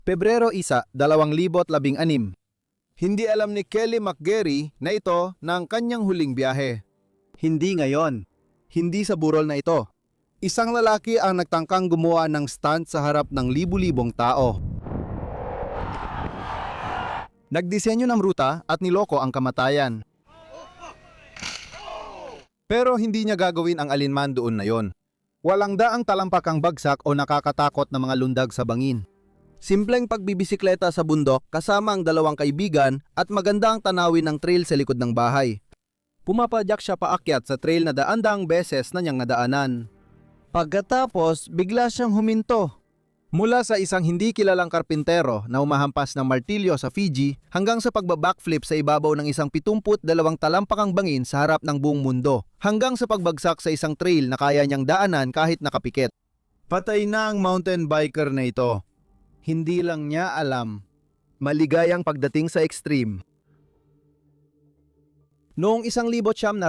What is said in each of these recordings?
Pebrero 1, 2016. Hindi alam ni Kelly McGarry na ito na ang kanyang huling biyahe. Hindi ngayon. Hindi sa burol na ito. Isang lalaki ang nagtangkang gumawa ng stunt sa harap ng libu-libong tao. Nagdisenyo ng ruta at niloko ang kamatayan. Pero hindi niya gagawin ang alinman doon na yon. Walang daang talampakang bagsak o nakakatakot na mga lundag sa bangin. Simpleng pagbibisikleta sa bundok kasama ang dalawang kaibigan at maganda ang tanawin ng trail sa likod ng bahay. Pumapadyak siya paakyat sa trail na daan-daang beses na niyang nadaanan. Pagkatapos, bigla siyang huminto. Mula sa isang hindi kilalang karpintero na umahampas ng martilyo sa Fiji hanggang sa pagbabackflip sa ibabaw ng isang 72 talampakang bangin sa harap ng buong mundo, hanggang sa pagbagsak sa isang trail na kaya niyang daanan kahit nakapikit. Patay na ang mountain biker na ito. Hindi lang niya alam. Maligayang pagdating sa extreme. Noong 1982,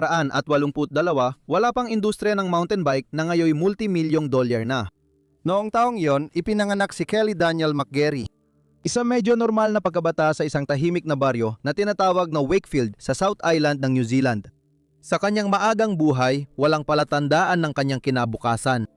wala pang industriya ng mountain bike na ngayon multi-milyong dolyar na. Noong taong yon, ipinanganak si Kelly Daniel McGarry. Isa medyo normal na pagkabata sa isang tahimik na baryo na tinatawag na Wakefield sa South Island ng New Zealand. Sa kanyang maagang buhay, walang palatandaan ng kanyang kinabukasan.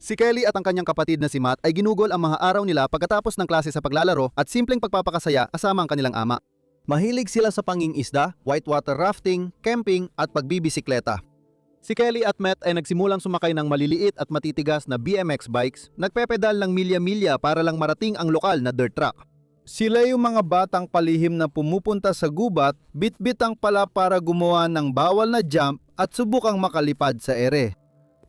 Si Kelly at ang kanyang kapatid na si Matt ay ginugol ang mga araw nila pagkatapos ng klase sa paglalaro at simpleng pagpapakasaya kasama ang kanilang ama. Mahilig sila sa pangingisda, whitewater rafting, camping at pagbibisikleta. Si Kelly at Matt ay nagsimulang sumakay ng maliliit at matitigas na BMX bikes, nagpepedal ng milya-milya para lang marating ang lokal na dirt track. Sila yung mga batang palihim na pumupunta sa gubat, bit-bitang pala para gumawa ng bawal na jump at subukang makalipad sa ere.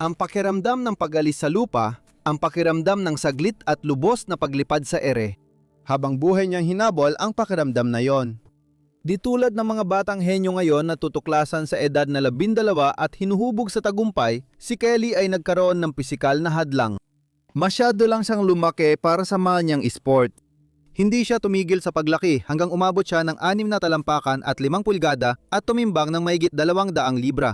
Ang pakiramdam ng pag-alis sa lupa, ang pakiramdam ng saglit at lubos na paglipad sa ere. Habang buhay niyang hinabol ang pakiramdam na yon. Di tulad ng mga batang henyo ngayon na tutuklasan sa edad na 12 at hinuhubog sa tagumpay, si Kelly ay nagkaroon ng pisikal na hadlang. Masyado lang siyang lumaki para sa niyang sport. Hindi siya tumigil sa paglaki hanggang umabot siya ng 6 na talampakan at 5 pulgada at tumimbang ng mahigit 200 libra.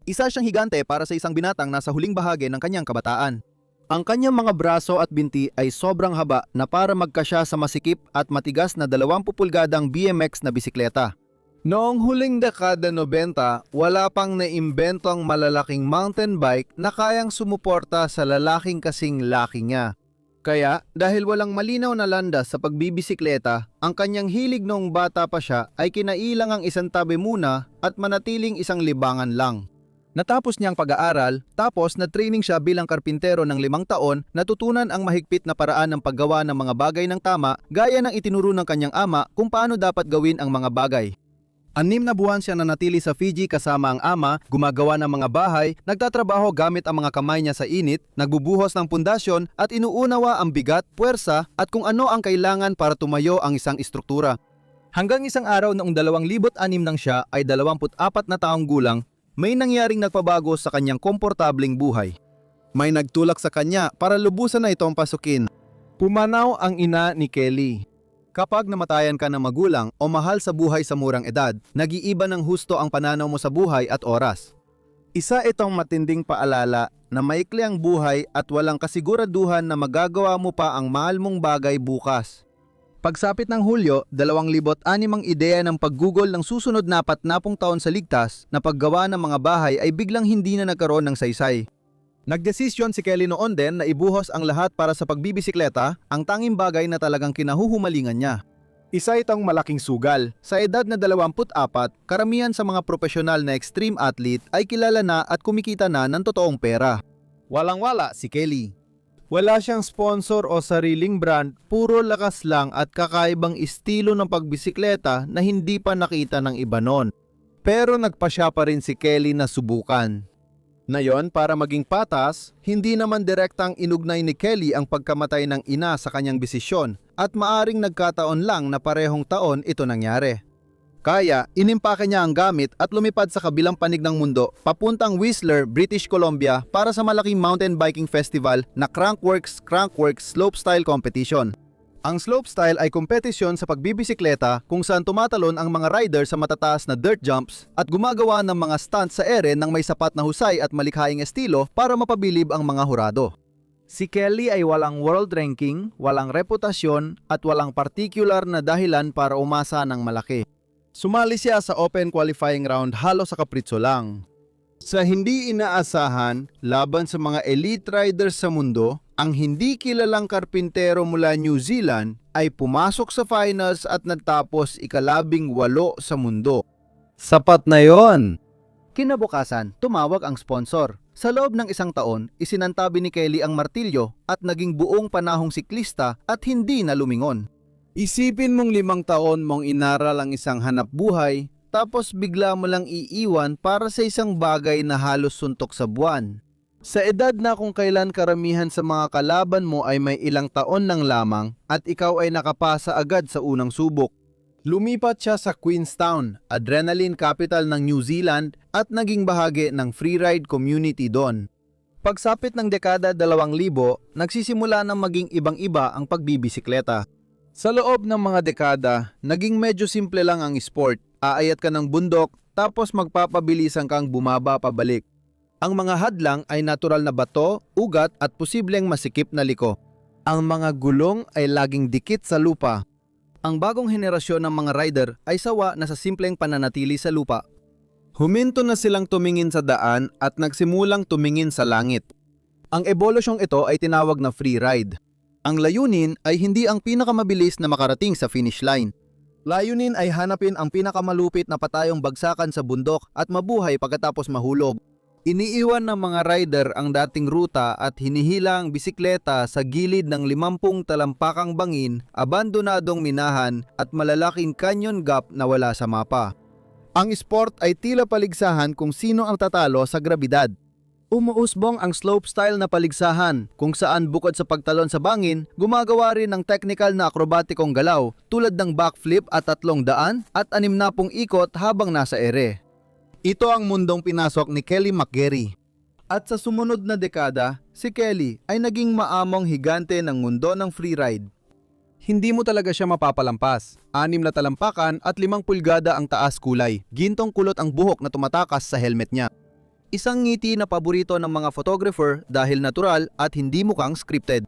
Isa siyang higante para sa isang binatang nasa huling bahagi ng kanyang kabataan. Ang kanyang mga braso at binti ay sobrang haba na para magkasya sa masikip at matigas na 20 pulgadang BMX na bisikleta. Noong huling dekada 90, wala pang naimbentong malalaking mountain bike na kayang sumuporta sa lalaking kasing laki niya. Kaya dahil walang malinaw na landas sa pagbibisikleta, ang kanyang hilig noong bata pa siya ay kinailang ang isang tabi muna at manatiling isang libangan lang. Natapos niyang pag-aaral, tapos na-training siya bilang karpintero ng 5 taon, natutunan ang mahigpit na paraan ng paggawa ng mga bagay ng tama gaya ng itinuro ng kanyang ama kung paano dapat gawin ang mga bagay. 6 na buwan siya nanatili sa Fiji kasama ang ama, gumagawa ng mga bahay, nagtatrabaho gamit ang mga kamay niya sa init, nagbubuhos ng pundasyon at inuunawa ang bigat, puwersa at kung ano ang kailangan para tumayo ang isang istruktura. Hanggang isang araw noong 2006 nang siya ay 24 na taong gulang, may nangyaring nagpabago sa kanyang komportableng buhay. May nagtulak sa kanya para lubusan na itong pasukin. Pumanaw ang ina ni Kelly. Kapag namatayan ka ng magulang o mahal sa buhay sa murang edad, nag-iiba ng husto ang pananaw mo sa buhay at oras. Isa itong matinding paalala na maikli ang buhay at walang kasiguraduhan na magagawa mo pa ang mahal mong bagay bukas. Pagsapit ng Hulyo, 2006 ang ideya ng paggugol ng susunod na 40 taon sa ligtas na paggawa ng mga bahay ay biglang hindi na nagkaroon ng saysay. Nagdesisyon si Kelly noon din na ibuhos ang lahat para sa pagbibisikleta, ang tanging bagay na talagang kinahuhumalingan niya. Isa itong malaking sugal. Sa edad na 24, karamihan sa mga profesional na extreme athlete ay kilala na at kumikita na ng totoong pera. Walang-wala si Kelly. Wala siyang sponsor o sariling brand, puro lakas lang at kakaibang estilo ng pagbisikleta na hindi pa nakita ng iba noon. Pero nagpasya pa rin si Kelly na subukan. Ngayon, para maging patas, hindi naman direktang inugnay ni Kelly ang pagkamatay ng ina sa kanyang desisyon at maaring nagkataon lang na parehong taon ito nangyari. Kaya, inimpake niya ang gamit at lumipad sa kabilang panig ng mundo papuntang Whistler, British Columbia para sa malaking mountain biking festival na Crankworx Slopestyle Competition. Ang slopestyle ay kompetisyon sa pagbibisikleta kung saan tumatalon ang mga rider sa matataas na dirt jumps at gumagawa ng mga stunts sa ere ng may sapat na husay at malikhaing estilo para mapabilib ang mga hurado. Si Kelly ay walang world ranking, walang reputasyon at walang particular na dahilan para umasa ng malaki. Sumali siya sa Open qualifying round halos sa kapritso lang. Sa hindi inaasahan, laban sa mga elite riders sa mundo, ang hindi kilalang karpintero mula New Zealand ay pumasok sa finals at natapos ika-18 sa mundo. Sapat na yon! Kinabukasan, tumawag ang sponsor. Sa loob ng isang taon, isinantabi ni Kelly ang martilyo at naging buong panahong siklista at hindi na lumingon. Isipin mong 5 taon mong inaral ang isang hanap buhay, tapos bigla mo lang iiwan para sa isang bagay na halos suntok sa buwan. Sa edad na kung kailan karamihan sa mga kalaban mo ay may ilang taon lang lamang at ikaw ay nakapasa agad sa unang subok. Lumipat siya sa Queenstown, adrenaline capital ng New Zealand at naging bahagi ng freeride community doon. Pagsapit ng dekada 2000, nagsisimula na maging ibang-iba ang pagbibisikleta. Sa loob ng mga dekada, naging medyo simple lang ang sport. Aayat ka ng bundok, tapos magpapabilisan kang bumaba pabalik. Ang mga hadlang ay natural na bato, ugat at posibleng masikip na liko. Ang mga gulong ay laging dikit sa lupa. Ang bagong henerasyon ng mga rider ay sawa na sa simpleng pananatili sa lupa. Huminto na silang tumingin sa daan at nagsimulang tumingin sa langit. Ang ebolusyong ito ay tinawag na free ride. Ang layunin ay hindi ang pinakamabilis na makarating sa finish line. Layunin ay hanapin ang pinakamalupit na patayong bagsakan sa bundok at mabuhay pagkatapos mahulog. Iniiwan ng mga rider ang dating ruta at hinihila ang bisikleta sa gilid ng 50 talampakang bangin, abandonadong minahan at malalaking canyon gap na wala sa mapa. Ang sport ay tila paligsahan kung sino ang tatalo sa grabidad. Umuusbong ang slopestyle na paligsahan kung saan bukod sa pagtalon sa bangin, gumagawa rin ng technical na akrobatikong galaw tulad ng backflip at 300 at 60 ikot habang nasa ere. Ito ang mundong pinasok ni Kelly McGarry. At sa sumunod na dekada, si Kelly ay naging maamong higante ng mundo ng freeride. Hindi mo talaga siya mapapalampas. 6 na talampakan at 5 pulgada ang taas kulay. Gintong kulot ang buhok na tumatakas sa helmet niya. Isang ngiti na paborito ng mga photographer dahil natural at hindi mukhang scripted.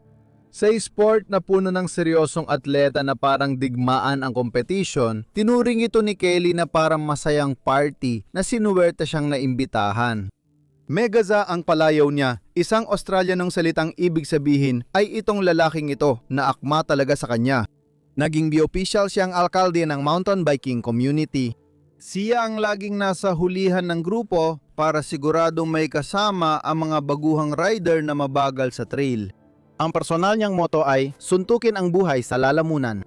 Sa sport na puno ng seryosong atleta na parang digmaan ang competition, tinuring ito ni Kelly na parang masayang party na sinuwerte siyang naimbitahan. Megaza ang palayaw niya, isang Australianong salitang ibig sabihin ay itong lalaking ito na akma talaga sa kanya. Naging bi-official siyang alkalde ng mountain biking community. Siya ang laging nasa hulihan ng grupo para siguradong may kasama ang mga baguhang rider na mabagal sa trail. Ang personal niyang motto ay, suntukin ang buhay sa lalamunan.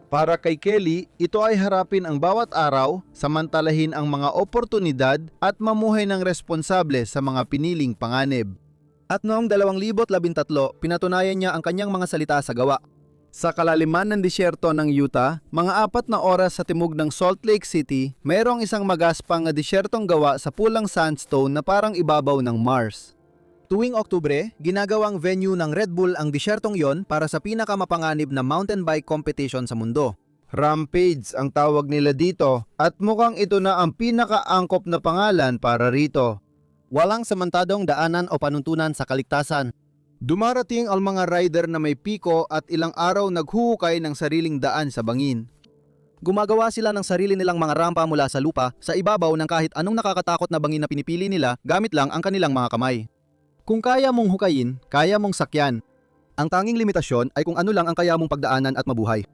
Para kay Kelly, ito ay harapin ang bawat araw, samantalahin ang mga oportunidad at mamuhay ng responsable sa mga piniling panganib. At noong 2013, pinatunayan niya ang kanyang mga salita sa gawa. Sa kalaliman ng disyerto ng Utah, mga 4 na oras sa timog ng Salt Lake City, mayroong isang magaspang na disyertong gawa sa pulang sandstone na parang ibabaw ng Mars. Tuwing Oktubre, ginagawang venue ng Red Bull ang disyertong yon para sa pinakamapanganib na mountain bike competition sa mundo. Rampage ang tawag nila dito at mukhang ito na ang pinakaangkop na pangalan para rito. Walang samantadong daanan o panuntunan sa kaligtasan. Dumarating ang mga rider na may piko at ilang araw naghuhukay ng sariling daan sa bangin. Gumagawa sila ng sarili nilang mga rampa mula sa lupa sa ibabaw ng kahit anong nakakatakot na bangin na pinipili nila gamit lang ang kanilang mga kamay. Kung kaya mong hukayin, kaya mong sakyan. Ang tanging limitasyon ay kung ano lang ang kaya mong pagdaanan at mabuhay.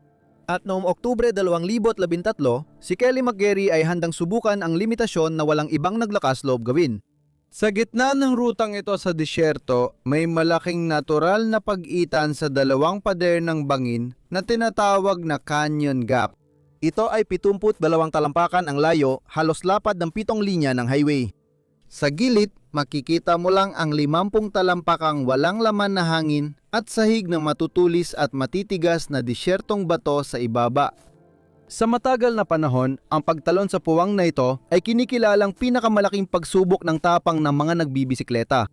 At noong Oktubre 2013, si Kelly McGarry ay handang subukan ang limitasyon na walang ibang naglakas loob gawin. Sa gitna ng rutang ito sa disyerto, may malaking natural na pag-itan sa 2 pader ng bangin na tinatawag na Canyon Gap. Ito ay 72 talampakan ang layo, halos lapad ng 7 linya ng highway. Sa gilid, makikita mo lang ang 50 talampakang walang laman na hangin at sahig na matutulis at matitigas na disyertong bato sa ibaba. Sa matagal na panahon, ang pagtalon sa puwang na ito ay kinikilalang pinakamalaking pagsubok ng tapang ng mga nagbibisikleta.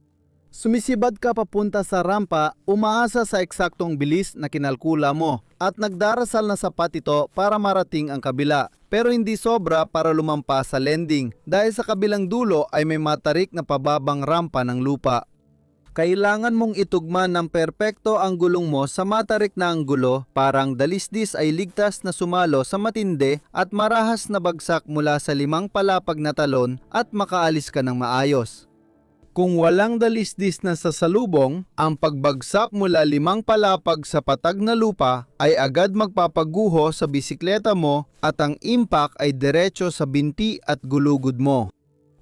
Sumisibad ka papunta sa rampa, umaasa sa eksaktong bilis na kinalkula mo at nagdarasal na sapat ito para marating ang kabila. Pero hindi sobra para lumampas sa landing dahil sa kabilang dulo ay may matarik na pababang rampa ng lupa. Kailangan mong itugma ng perpekto ang gulong mo sa matarik na anggulo parang dalisdis ay ligtas na sumalo sa matindi at marahas na bagsak mula sa 5 palapag na talon at makaalis ka ng maayos. Kung walang dalisdis na sasalubong, ang pagbagsak mula 5 palapag sa patag na lupa ay agad magpapaguho sa bisikleta mo at ang impact ay diretso sa binti at gulugod mo.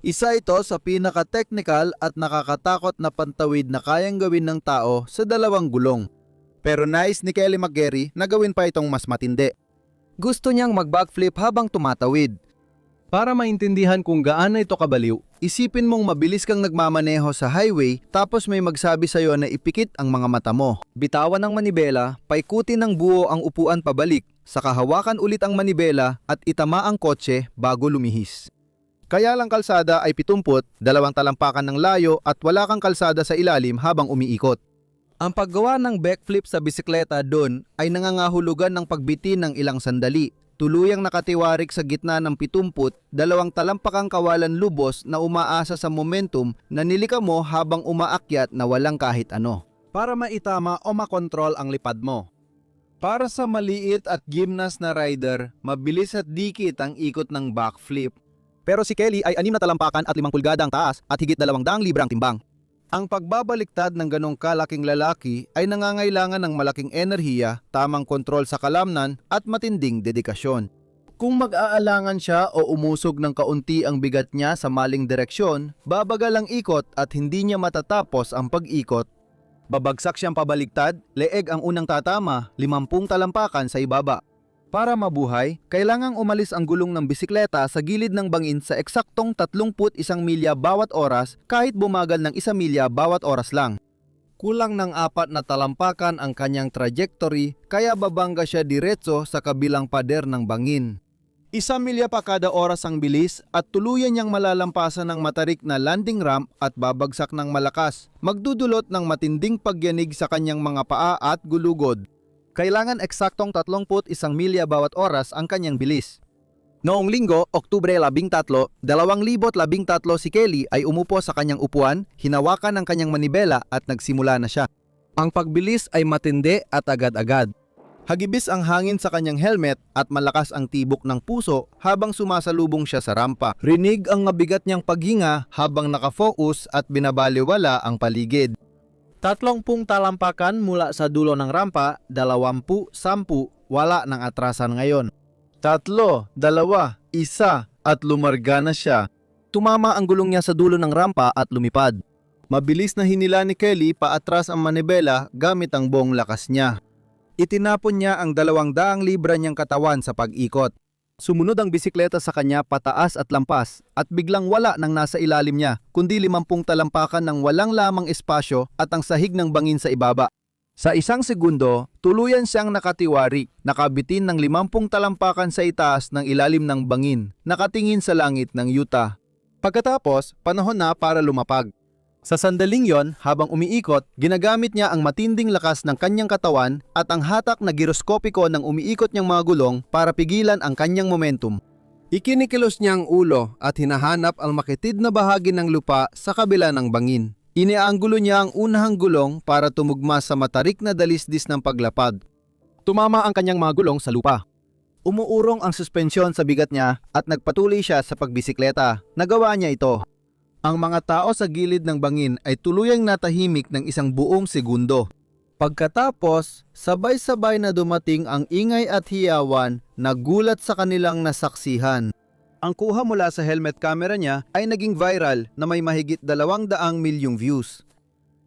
Isa ito sa pinaka-technical at nakakatakot na pantawid na kayang gawin ng tao sa 2 gulong. Pero nais ni Kelly McGarry na gawin pa itong mas matindi. Gusto niyang mag-backflip habang tumatawid. Para maintindihan kung gaano ito kabaliw, isipin mong mabilis kang nagmamaneho sa highway tapos may magsabi sa'yo na ipikit ang mga mata mo. Bitawan ang manibela, paikutin ng buo ang upuan pabalik, saka hawakan ulit ang manibela at itama ang kotse bago lumihis. Kaya lang kalsada ay 70, 2 talampakan ng layo at wala kang kalsada sa ilalim habang umiikot. Ang paggawa ng backflip sa bisikleta doon ay nangangahulugan ng pagbitin ng ilang sandali. Tuluyang nakatiwarik sa gitna ng 70, 2 talampakang kawalan lubos na umaasa sa momentum na nilika mo habang umaakyat na walang kahit ano. Para maitama o makontrol ang lipad mo. Para sa maliit at gymnast na rider, mabilis at dikit ang ikot ng backflip. Pero si Kelly ay 6 na talampakan at 5 pulgada ang taas at higit 200 libra ang timbang. Ang pagbabaliktad ng ganong kalaking lalaki ay nangangailangan ng malaking enerhiya, tamang kontrol sa kalamnan at matinding dedikasyon. Kung mag-aalangan siya o umusog ng kaunti ang bigat niya sa maling direksyon, babagal ang ikot at hindi niya matatapos ang pag-ikot. Babagsak siyang pabaliktad, leeg ang unang tatama, 50 talampakan sa ibaba. Para mabuhay, kailangang umalis ang gulong ng bisikleta sa gilid ng bangin sa eksaktong 31 milya bawat oras kahit bumagal ng 1 milya bawat oras lang. Kulang ng 4 na talampakan ang kanyang trajectory kaya babangga siya diretso sa kabilang pader ng bangin. 1 milya pa kada oras ang bilis at tuluyan niyang malalampasan ng matarik na landing ramp at babagsak ng malakas, magdudulot ng matinding pagyanig sa kanyang mga paa at gulugod. Kailangan eksaktong 31 milya bawat oras ang kanyang bilis. Noong linggo, Oktubre 13, 2013 si Kelly ay umupo sa kanyang upuan, hinawakan ang kanyang manibela at nagsimula na siya. Ang pagbilis ay matindi at agad-agad. Hagibis ang hangin sa kanyang helmet at malakas ang tibok ng puso habang sumasalubong siya sa rampa. Rinig ang mabigat niyang paghinga habang nakafocus at binabaliwala ang paligid. 30 talampakan mula sa dulo ng rampa, 20, 10, wala ng atrasan ngayon. 3, 2, 1, at lumarga na siya. Tumama ang gulong niya sa dulo ng rampa at lumipad. Mabilis na hinila ni Kelly paatras ang manibela gamit ang buong lakas niya. Itinapon niya ang 200 libra niyang katawan sa pag-ikot. Sumunod ang bisikleta sa kanya pataas at lampas at biglang wala nang nasa ilalim niya kundi 50 talampakan ng walang lamang espasyo at ang sahig ng bangin sa ibaba. Sa 1 segundo, tuluyan siyang nakatiwari, nakabitin ng 50 talampakan sa itaas ng ilalim ng bangin, nakatingin sa langit ng Utah. Pagkatapos, panahon na para lumapag. Sa sandaling yon, habang umiikot, ginagamit niya ang matinding lakas ng kanyang katawan at ang hatak na giroskopiko ng umiikot niyang mga gulong para pigilan ang kanyang momentum. Ikinikilos niya ang ulo at hinahanap ang makitid na bahagi ng lupa sa kabila ng bangin. Iniaanggulo niya ang unahang gulong para tumugma sa matarik na dalisdis ng paglapad. Tumama ang kanyang mga gulong sa lupa. Umuurong ang suspensyon sa bigat niya at nagpatuloy siya sa pagbisikleta. Nagawa niya ito. Ang mga tao sa gilid ng bangin ay tuluyang natahimik ng 1 buong segundo. Pagkatapos, sabay-sabay na dumating ang ingay at hiyawan na gulat sa kanilang nasaksihan. Ang kuha mula sa helmet camera niya ay naging viral na may mahigit 200 milyong views.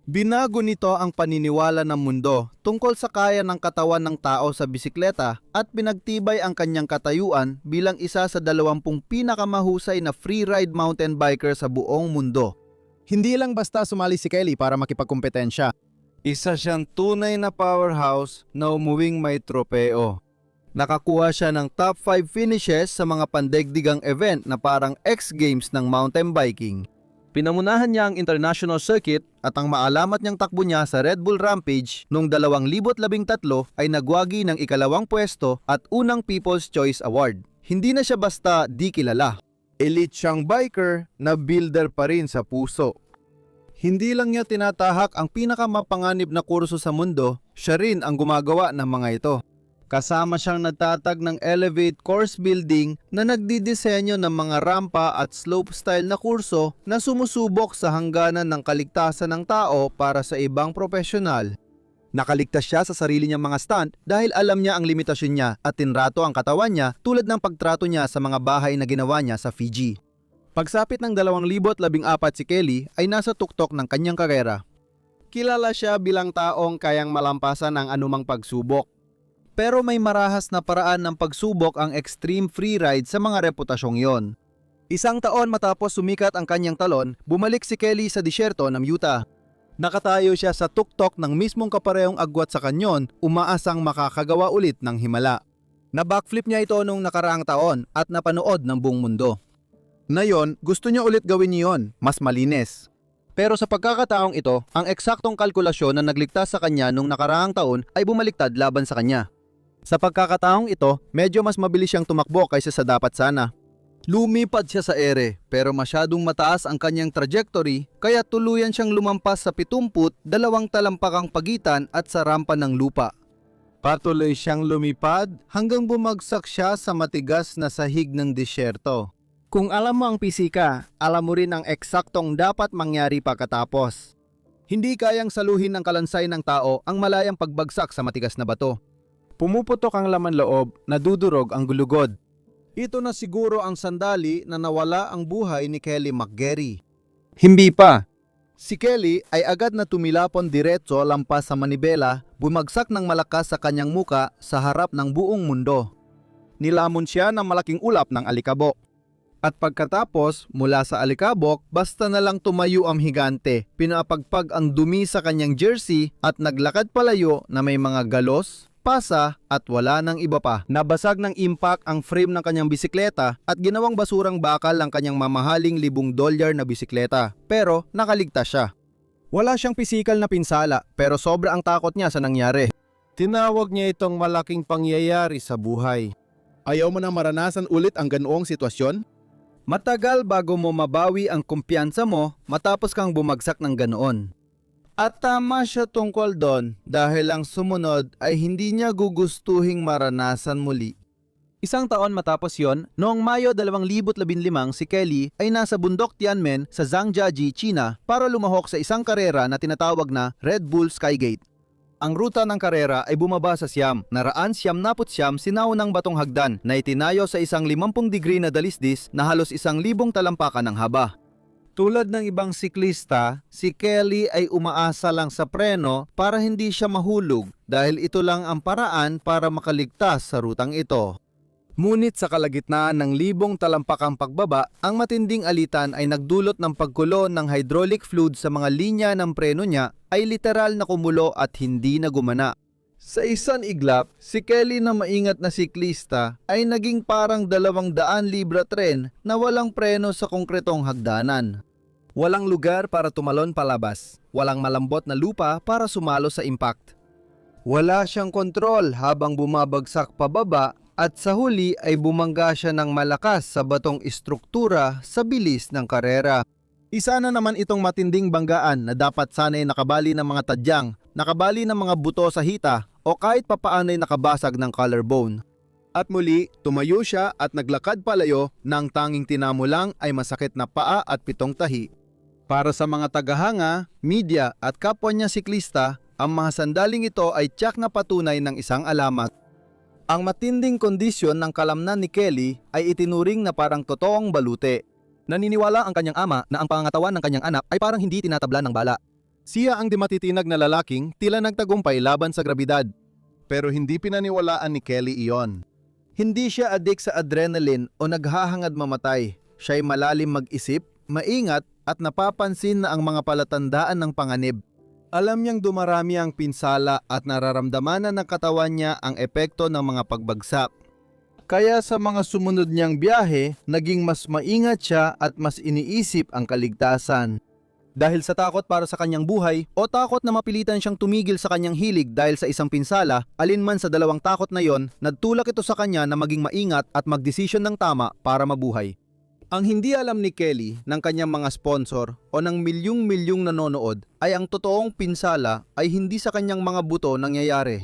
Binago nito ang paniniwala ng mundo tungkol sa kaya ng katawan ng tao sa bisikleta at pinagtibay ang kanyang katayuan bilang isa sa 20 pinakamahusay na freeride mountain biker sa buong mundo. Hindi lang basta sumali si Kelly para makipagkompetensya. Isa siyang tunay na powerhouse na umuwing may tropeo. Nakakuha siya ng top 5 finishes sa mga pandaigdigang event na parang X Games ng mountain biking. Pinamunahan niya ang international circuit at ang maalamat niyang takbo niya sa Red Bull Rampage noong 2013 ay nagwagi ng 2nd pwesto at unang People's Choice Award. Hindi na siya basta di kilala. Elite siyang biker na builder pa rin sa puso. Hindi lang niya tinatahak ang pinakamapanganib na kurso sa mundo, siya rin ang gumagawa ng mga ito. Kasama siyang nagtatag ng Elevate Course Building na nagdidisenyo ng mga rampa at slope style na kurso na sumusubok sa hangganan ng kaligtasan ng tao para sa ibang profesional. Nakaligtas siya sa sarili niyang mga stunt dahil alam niya ang limitasyon niya at tinrato ang katawan niya tulad ng pagtrato niya sa mga bahay na ginawa niya sa Fiji. Pagsapit ng 2014 si Kelly ay nasa tuktok ng kanyang karera. Kilala siya bilang taong kayang malampasan ang anumang pagsubok. Pero may marahas na paraan ng pagsubok ang extreme freeride sa mga reputasyong yon. Isang taon matapos sumikat ang kanyang talon, bumalik si Kelly sa disyerto ng Utah. Nakatayo siya sa tuktok ng mismong kaparehong agwat sa kanyon, umaasang makakagawa ulit ng himala. Na-backflip niya ito nung nakaraang taon at napanood ng buong mundo. Ngayon, gusto niya ulit gawin niyon, mas malinis. Pero sa pagkakataong ito, ang eksaktong kalkulasyon na nagligtas sa kanya nung nakaraang taon ay bumaliktad laban sa kanya. Sa pagkakataong ito, medyo mas mabilis siyang tumakbo kaysa sa dapat sana. Lumipad siya sa ere, pero masyadong mataas ang kanyang trajectory kaya tuluyan siyang lumampas sa 72 talampakang pagitan at sa rampa ng lupa. Patuloy siyang lumipad hanggang bumagsak siya sa matigas na sahig ng disyerto. Kung alam mo ang pisika, alam mo rin ang eksaktong dapat mangyari pagkatapos. Hindi kayang saluhin ng kalansay ng tao ang malayang pagbagsak sa matigas na bato. Pumuputok ang laman loob, nadudurog ang gulugod. Ito na siguro ang sandali na nawala ang buhay ni Kelly McGarry. Hindi pa. Si Kelly ay agad na tumilapon diretso lampas sa manibela, bumagsak ng malakas sa kanyang muka sa harap ng buong mundo. Nilamon siya ng malaking ulap ng alikabok. At pagkatapos, mula sa alikabok, basta na lang tumayo ang higante, pinapagpag ang dumi sa kanyang jersey at naglakad palayo na may mga galos, pasa at wala nang iba pa. Nabasag ng impact ang frame ng kanyang bisikleta at ginawang basurang bakal ang kanyang mamahaling $1,000 na bisikleta. Pero nakaligtas siya. Wala siyang pisikal na pinsala pero sobra ang takot niya sa nangyari. Tinawag niya itong malaking pangyayari sa buhay. Ayaw mo na maranasan ulit ang ganoong sitwasyon? Matagal bago mo mabawi ang kumpiyansa mo matapos kang bumagsak ng ganoon. At tama siya tungkol doon dahil ang sumunod ay hindi niya gugustuhing maranasan muli. Isang taon matapos yon, noong Mayo 2015 si Kelly ay nasa bundok Tianmen sa Zhangjiajie, China para lumahok sa isang karera na tinatawag na Red Bull Skygate. Ang ruta ng karera ay bumaba sa Siam, naraan Siam sinaunang batong hagdan na itinayo sa isang 50 degree na dalisdis na halos 1,000 talampakan ng haba. Tulad ng ibang siklista, si Kelly ay umaasa lang sa preno para hindi siya mahulog dahil ito lang ang paraan para makaligtas sa rutang ito. Ngunit sa kalagitnaan ng 1,000 talampakang pagbaba, ang matinding alitan ay nagdulot ng pagkulo ng hydraulic fluid sa mga linya ng preno niya ay literal na kumulo at hindi na gumana. Sa isang iglap, si Kelly na maingat na siklista ay naging parang 200 libra tren na walang preno sa konkretong hagdanan. Walang lugar para tumalon palabas, walang malambot na lupa para sumalo sa impact. Wala siyang kontrol habang bumabagsak pababa at sa huli ay bumangga siya ng malakas sa batong istruktura sa bilis ng karera. Isa na naman itong matinding banggaan na dapat sana'y nakabali ng mga tadyang, nakabali ng mga buto sa hita o kahit papaano'y nakabasag ng collarbone. At muli, tumayo siya at naglakad palayo nang tanging tinamo lang ay masakit na paa at 7 tahi. Para sa mga tagahanga, media at kapwa niya siklista, ang mga sandaling ito ay tiyak na patunay ng isang alamat. Ang matinding kondisyon ng kalamnan ni Kelly ay itinuring na parang totoong balute. Naniniwala ang kanyang ama na ang pangangatawan ng kanyang anak ay parang hindi tinatablan ng bala. Siya ang di matitinag na lalaking tila nagtagumpay laban sa grabidad. Pero hindi pinaniwalaan ni Kelly iyon. Hindi siya adik sa adrenaline o naghahangad mamatay. Siya'y malalim mag-isip, maingat at napapansin na ang mga palatandaan ng panganib. Alam niyang dumarami ang pinsala at nararamdaman na ng katawan niya ang epekto ng mga pagbagsak. Kaya sa mga sumunod niyang biyahe, naging mas maingat siya at mas iniisip ang kaligtasan. Dahil sa takot para sa kanyang buhay o takot na mapilitan siyang tumigil sa kanyang hilig dahil sa isang pinsala, alinman sa dalawang takot na yon, nagtulak ito sa kanya na maging maingat at magdesisyon ng tama para mabuhay. Ang hindi alam ni Kelly ng kanyang mga sponsor o ng milyong-milyong nanonood ay ang totoong pinsala ay hindi sa kanyang mga buto nangyayari.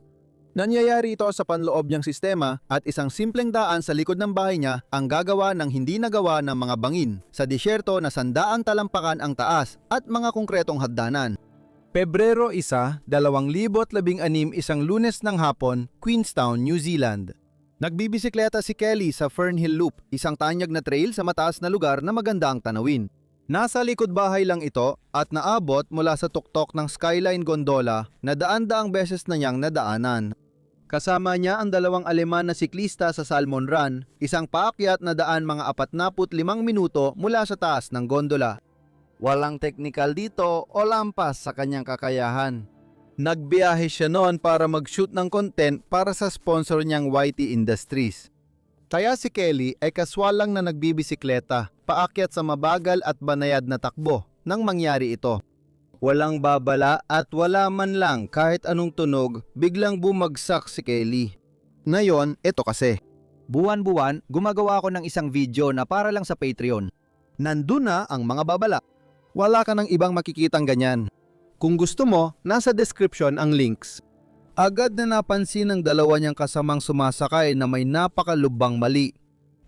Nangyayari ito sa panloob niyang sistema at isang simpleng daan sa likod ng bahay niya ang gagawa ng hindi nagawa ng mga bangin sa disyerto na sandaang talampakan ang taas at mga konkretong hagdanan. Pebrero 1, 2016, isang Lunes ng hapon, Queenstown, New Zealand. Nagbibisikleta si Kelly sa Fernhill Loop, isang tanyag na trail sa mataas na lugar na maganda ang tanawin. Nasa likod bahay lang ito at naabot mula sa tuktok ng Skyline Gondola na daan-daang beses na niyang nadaanan. Kasama niya ang dalawang Aleman na siklista sa Salmon Run, isang paakyat na daan mga 45 minuto mula sa taas ng gondola. Walang technical dito o lampas sa kanyang kakayahan. Nagbiyahe siya noon para mag-shoot ng content para sa sponsor niyang YT Industries. Kaya si Kelly ay kaswal lang na nagbibisikleta, paakyat sa mabagal at banayad na takbo nang mangyari ito. Walang babala at wala man lang kahit anong tunog, biglang bumagsak si Kelly. Ngayon, ito kasi. Buwan-buwan, gumagawa ako ng isang video na para lang sa Patreon. Nandun na ang mga babala. Wala ka ng ibang makikitang ganyan. Kung gusto mo, nasa description ang links. Agad na napansin ng dalawa niyang kasamang sumasakay na may napakalubang mali.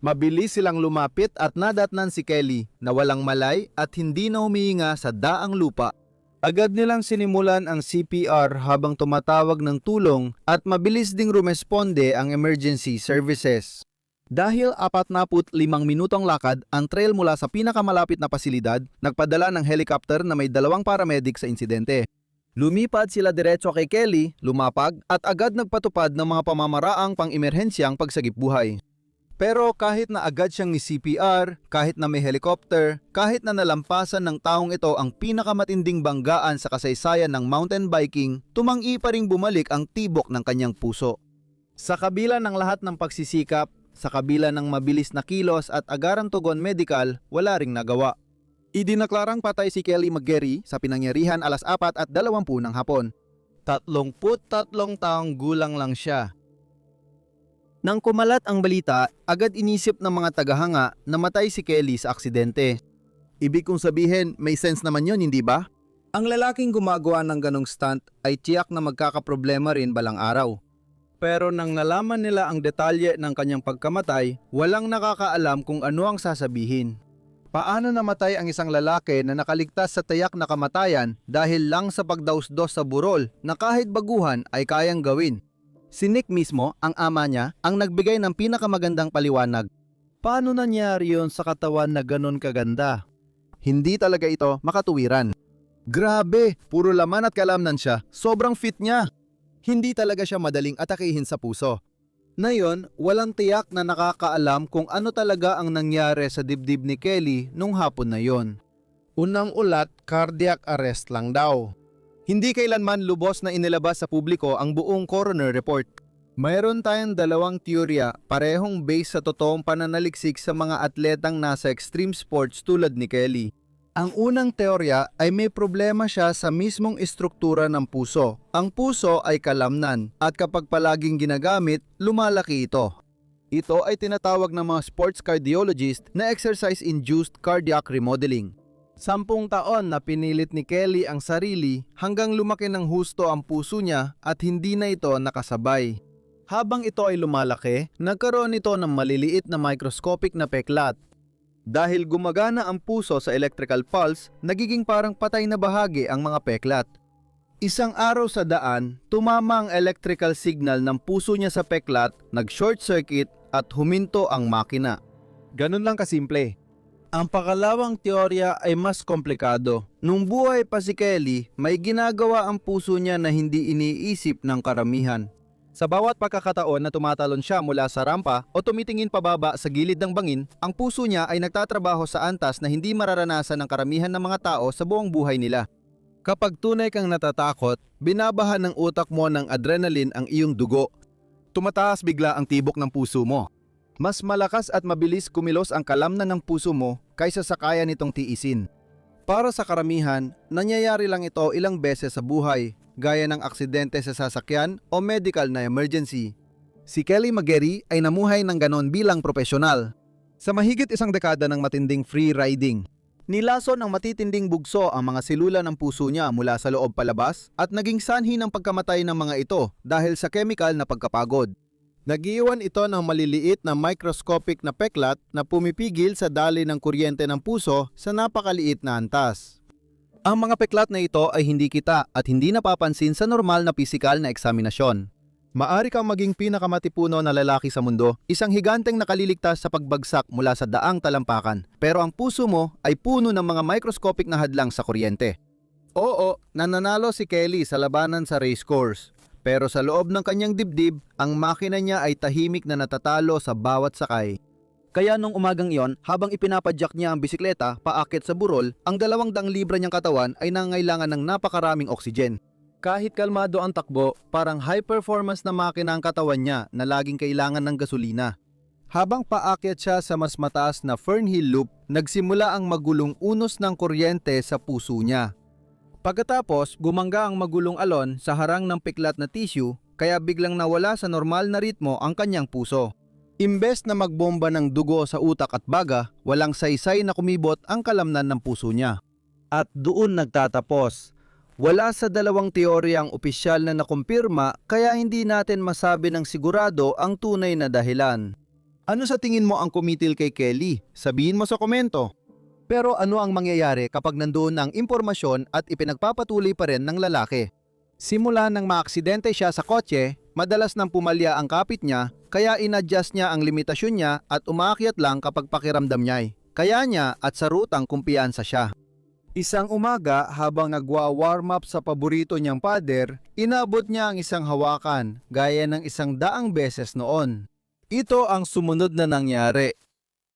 Mabilis silang lumapit at nadatnan si Kelly na walang malay at hindi na humihinga sa daang lupa. Agad nilang sinimulan ang CPR habang tumatawag ng tulong at mabilis ding rumesponde ang emergency services. Dahil 45 minutong lakad ang trail mula sa pinakamalapit na pasilidad, nagpadala ng helicopter na may 2 paramedic sa insidente. Lumipad sila diretso kay Kelly, lumapag at agad nagpatupad ng mga pamamaraang pang-emerhensyang pagsagip buhay. Pero kahit na agad siyang ni-CPR, kahit na may helicopter, kahit na nalampasan ng taong ito ang pinakamatinding banggaan sa kasaysayan ng mountain biking, tumanggi pa ring bumalik ang tibok ng kanyang puso. Sa kabila ng lahat ng pagsisikap, sa kabila ng mabilis na kilos at agarang tugon medical, wala ring nagawa. Idinaklarang patay si Kelly McGarry sa pinangyarihan 4:20 ng hapon. 33 taong gulang lang siya. Nang kumalat ang balita, agad inisip ng mga tagahanga na matay si Kelly sa aksidente. Ibig kong sabihin, may sense naman yun, hindi ba? Ang lalaking gumagawa ng ganong stunt ay tiyak na magkakaproblema rin balang araw. Pero nang nalaman nila ang detalye ng kanyang pagkamatay, walang nakakaalam kung ano ang sasabihin. Paano namatay ang isang lalaki na nakaligtas sa tiyak na kamatayan dahil lang sa pagdausdos sa burol na kahit baguhan ay kayang gawin? Si Nick mismo, ang ama niya, ang nagbigay ng pinakamagandang paliwanag. Paano nangyari yon sa katawan na ganon kaganda? Hindi talaga ito makatuwiran. Grabe, puro laman at kalamnan siya, sobrang fit niya. Hindi talaga siya madaling atakihin sa puso. Ngayon, walang tiyak na nakakaalam kung ano talaga ang nangyari sa dibdib ni Kelly nung hapon na yon. Unang ulat, cardiac arrest lang daw. Hindi kailanman lubos na inilabas sa publiko ang buong coroner report. Mayroon tayong 2 teorya, parehong based sa totoong pananaliksik sa mga atletang nasa extreme sports tulad ni Kelly. Ang unang teorya ay may problema siya sa mismong estruktura ng puso. Ang puso ay kalamnan at kapag palaging ginagamit, lumalaki ito. Ito ay tinatawag ng mga sports cardiologist na exercise-induced cardiac remodeling. 10 taon na pinilit ni Kelly ang sarili hanggang lumaki ng husto ang puso niya at hindi na ito nakasabay. Habang ito ay lumalaki, nagkaroon ito ng maliliit na microscopic na peklat. Dahil gumagana ang puso sa electrical pulse, nagiging parang patay na bahagi ang mga peklat. Isang araw sa daan, tumama ang electrical signal ng puso niya sa peklat, nag-short circuit at huminto ang makina. Ganun lang kasimple. Ang pakalawang teorya ay mas komplikado. Nung buhay pa si Kelly, may ginagawa ang puso niya na hindi iniisip ng karamihan. Sa bawat pagkakataon na tumatalon siya mula sa rampa o tumitingin pababa sa gilid ng bangin, ang puso niya ay nagtatrabaho sa antas na hindi mararanasan ng karamihan ng mga tao sa buong buhay nila. Kapag tunay kang natatakot, binabahan ng utak mo ng adrenaline ang iyong dugo. Tumataas bigla ang tibok ng puso mo. Mas malakas at mabilis kumilos ang kalamnan ng puso mo kaysa sa kaya nitong tiisin. Para sa karamihan, nangyayari lang ito ilang beses sa buhay, gaya ng aksidente sa sasakyan o medical na emergency. Si Kelly McGarry ay namuhay ng ganon bilang profesional. Sa mahigit isang dekada ng matinding free riding, nilason ng matitinding bugso ang mga selula ng puso niya mula sa loob palabas at naging sanhi ng pagkamatay ng mga ito dahil sa chemical na pagkapagod. Nagiiwan ito ng maliliit na microscopic na peklat na pumipigil sa daloy ng kuryente ng puso sa napakaliit na antas. Ang mga peklat na ito ay hindi kita at hindi napapansin sa normal na pisikal na eksaminasyon. Maari kang maging pinakamatipuno na lalaki sa mundo, isang higanteng nakaliligtas sa pagbagsak mula sa daang talampakan, pero ang puso mo ay puno ng mga microscopic na hadlang sa kuryente. Oo, nananalo si Kelly sa labanan sa race course, pero sa loob ng kanyang dibdib, ang makina niya ay tahimik na natatalo sa bawat sakay. Kaya nung umagang iyon, habang ipinapadyak niya ang bisikleta paakit sa burol, ang 200 libra niyang katawan ay nangailangan ng napakaraming oksigen. Kahit kalmado ang takbo, parang high-performance na makina ang katawan niya na laging kailangan ng gasolina. Habang paakyat siya sa mas mataas na Fernhill Loop, nagsimula ang magulong unos ng kuryente sa puso niya. Pagkatapos, gumangga ang magulong alon sa harang ng piklat na tissue, kaya biglang nawala sa normal na ritmo ang kanyang puso. Imbes na magbomba ng dugo sa utak at baga, walang saysay na kumibot ang kalamnan ng puso niya. At doon nagtatapos. Wala sa dalawang teorya ang opisyal na nakumpirma kaya hindi natin masabi ng sigurado ang tunay na dahilan. Ano sa tingin mo ang kumitil kay Kelly? Sabihin mo sa komento. Pero ano ang mangyayari kapag nandoon ang impormasyon at ipinagpapatuloy pa rin ng lalaki? Simula nang maaksidente siya sa kotse, madalas nang pumalya ang kapit niya kaya inadjust niya ang limitasyon niya at umaakyat lang kapag pakiramdam niya. Kaya niya at sa rutang kumpiyansa siya. Isang umaga habang nagwa-warm up sa paborito niyang pader, inabot niya ang isang hawakan gaya ng 100 beses noon. Ito ang sumunod na nangyari.